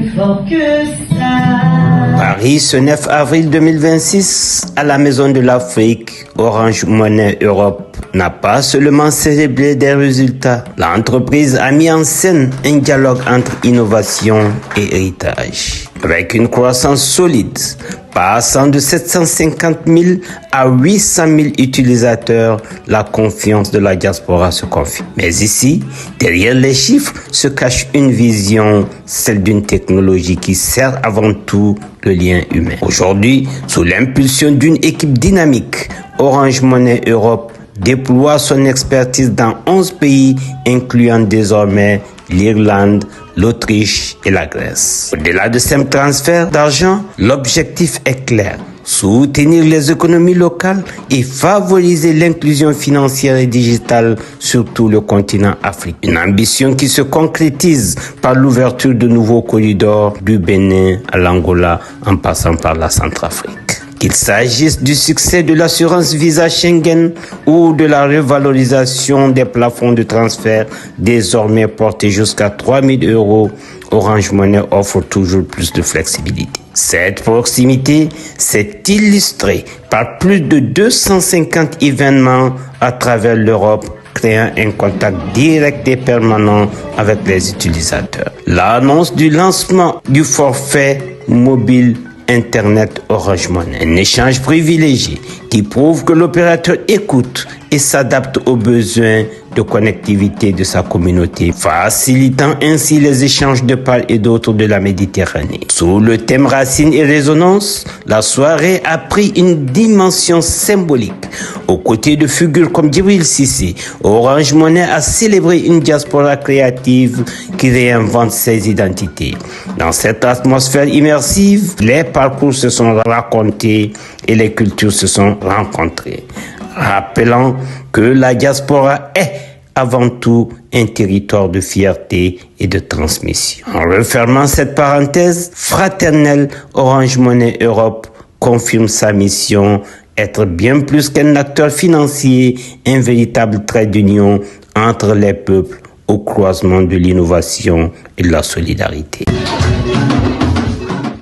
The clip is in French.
plus fort que ça. Paris, ce 9 avril 2026, à la Maison de l'Afrique, Orange Money Europe n'a pas seulement célébré des résultats. L'entreprise a mis en scène un dialogue entre innovation et héritage. Avec une croissance solide, passant de 750 000 à 800 000 utilisateurs, la confiance de la diaspora se confirme. Mais ici, derrière les chiffres, se cache une vision, celle d'une technologie qui sert avant tout le lien humain. Aujourd'hui, sous l'impulsion d'une équipe dynamique, Orange Money Europe déploie son expertise dans 11 pays, incluant désormais l'Irlande, l'Autriche et la Grèce. Au-delà de ces transferts d'argent, l'objectif est clair: soutenir les économies locales et favoriser l'inclusion financière et digitale sur tout le continent africain. Une ambition qui se concrétise par l'ouverture de nouveaux corridors du Bénin à l'Angola en passant par la Centrafrique. Qu'il s'agisse du succès de l'assurance Visa Schengen ou de la revalorisation des plafonds de transfert désormais portés jusqu'à 3 000 €, Orange Money offre toujours plus de flexibilité. Cette proximité s'est illustrée par plus de 250 événements à travers l'Europe, créant un contact direct et permanent avec les utilisateurs. L'annonce du lancement du forfait mobile Internet Orange Money, un échange privilégié qui prouve que l'opérateur écoute et s'adapte aux besoins de connectivité de sa communauté, facilitant ainsi les échanges de part et d'autre de la Méditerranée. Sous le thème Racines et Résonance, la soirée a pris une dimension symbolique. Aux côtés de figures comme Djibril Cissé, Orange Money a célébré une diaspora créative qui réinvente ses identités. Dans cette atmosphère immersive, les parcours se sont racontés et les cultures se sont rencontrées, rappelant que la diaspora est avant tout un territoire de fierté et de transmission. En refermant cette parenthèse fraternelle, Orange Money Europe confirme sa mission: être bien plus qu'un acteur financier, un véritable trait d'union entre les peuples au croisement de l'innovation et de la solidarité.